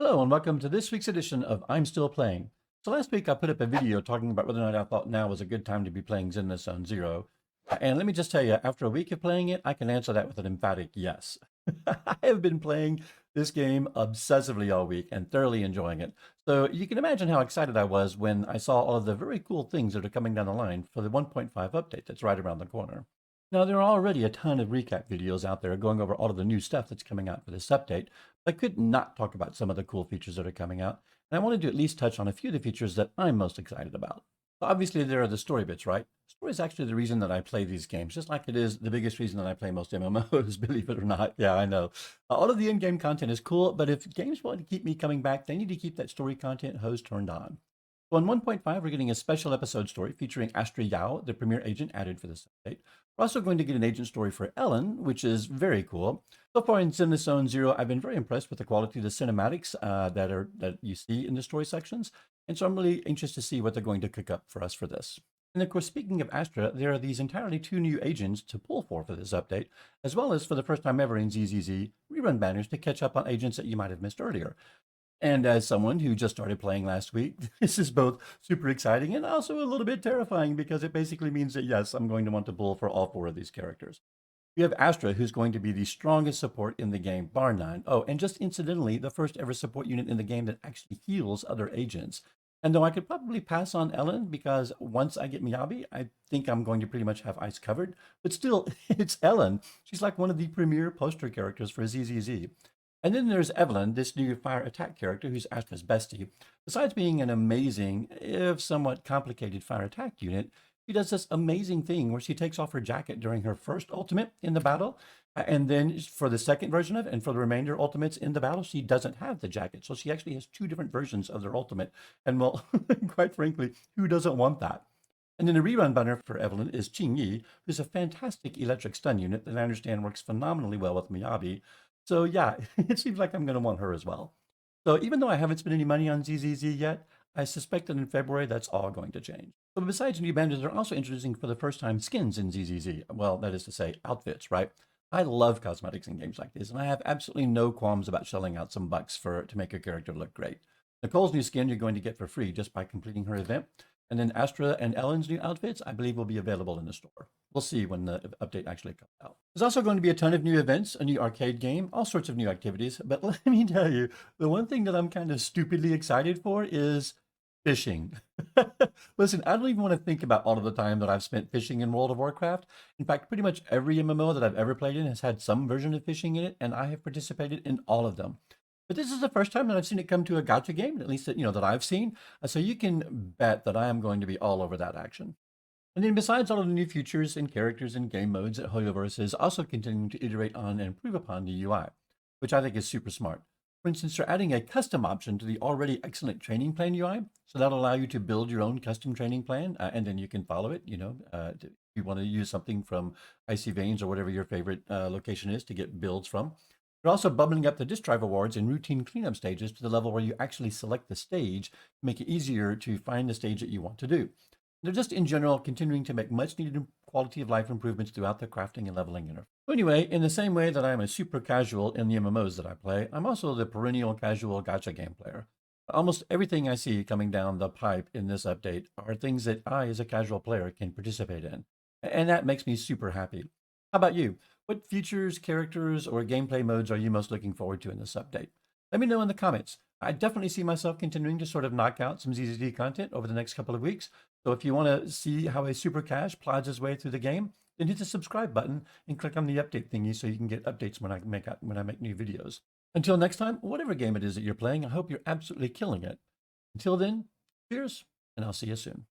Hello and welcome to this week's edition of I'm Still Playing. So last week I put up a video talking about whether or not I thought now was a good time to be playing Zenless Zone Zero. And let me just tell you, after a week of playing it, I can answer that with an emphatic yes. I have been playing this game obsessively all week and thoroughly enjoying it. So you can imagine how excited I was when I saw all of the very cool things that are coming down the line for the 1.5 update that's right around the corner. Now, there are already a ton of recap videos out there going over all of the new stuff that's coming out for this update. I could not talk about some of the cool features that are coming out, and I wanted to at least touch on a few of the features that I'm most excited about. So obviously, there are the story bits, right? Story is actually the reason that I play these games, just like it is the biggest reason that I play most MMOs, believe it or not. Yeah, I know. All of the in-game content is cool, but if games want to keep me coming back, they need to keep that story content hose turned on. So in 1.5, we're getting a special episode story featuring Astra Yao, the premier agent added for this update. We're also going to get an agent story for Ellen, which is very cool. So far in Zenless Zone Zero, I've been very impressed with the quality of the cinematics that you see in the story sections. And so I'm really anxious to see what they're going to cook up for us for this. And of course, speaking of Astra, there are these entirely two new agents to pull for this update, as well as for the first time ever in ZZZ, rerun banners to catch up on agents that you might have missed earlier. And as someone who just started playing last week, this is both super exciting and also a little bit terrifying because it basically means that, yes, I'm going to want to pull for all four of these characters. You have Astra, who's going to be the strongest support in the game, bar none. Oh, and just incidentally, the first ever support unit in the game that actually heals other agents. And though I could probably pass on Ellen because once I get Miyabi, I think I'm going to pretty much have ice covered. But still, it's Ellen. She's like one of the premier poster characters for ZZZ. And then there's Evelyn, this new fire attack character who's Astra's bestie. Besides being an amazing, if somewhat complicated fire attack unit, she does this amazing thing where she takes off her jacket during her first ultimate in the battle. And then for the second version of it, and for the remainder ultimates in the battle, she doesn't have the jacket. So she actually has two different versions of their ultimate. And well, quite frankly, who doesn't want that? And then the rerun banner for Evelyn is Qing Yi, who's a fantastic electric stun unit that I understand works phenomenally well with Miyabi. So yeah, it seems like I'm going to want her as well. So even though I haven't spent any money on ZZZ yet, I suspect that in February that's all going to change. But besides new banners, they're also introducing for the first time skins in ZZZ. Well, that is to say, outfits, right? I love cosmetics in games like this, and I have absolutely no qualms about shelling out some bucks to make a character look great. Nicole's new skin you're going to get for free just by completing her event. And then Astra and Ellen's new outfits, I believe, will be available in the store. We'll see when the update actually comes out. There's also going to be a ton of new events, a new arcade game, all sorts of new activities. But let me tell you, the one thing that I'm kind of stupidly excited for is fishing. Listen, I don't even want to think about all of the time that I've spent fishing in World of Warcraft. In fact, pretty much every MMO that I've ever played in has had some version of fishing in it, and I have participated in all of them. But this is the first time that I've seen it come to a gacha game, at least that, that I've seen. So you can bet that I am going to be all over that action. And then besides all of the new features and characters and game modes, Hoyoverse is also continuing to iterate on and improve upon the UI, which I think is super smart. For instance, they're adding a custom option to the already excellent training plan UI. So that'll allow you to build your own custom training plan, and then you can follow it, if you want to use something from Icy Veins or whatever your favorite location is to get builds from. They're also bubbling up the disk drive awards and routine cleanup stages to the level where you actually select the stage to make it easier to find the stage that you want to do. They're just in general continuing to make much needed quality of life improvements throughout the crafting and leveling interface. So anyway, in the same way that I'm a super casual in the MMOs that I play, I'm also the perennial casual gacha game player. Almost everything I see coming down the pipe in this update are things that I, as a casual player, can participate in. And that makes me super happy. How about you? What features, characters, or gameplay modes are you most looking forward to in this update? Let me know in the comments. I definitely see myself continuing to sort of knock out some ZZD content over the next couple of weeks. So if you want to see how a super cash plods his way through the game, then hit the subscribe button and click on the update thingy so you can get updates when I make new videos. Until next time, whatever game it is that you're playing, I hope you're absolutely killing it. Until then, cheers, and I'll see you soon.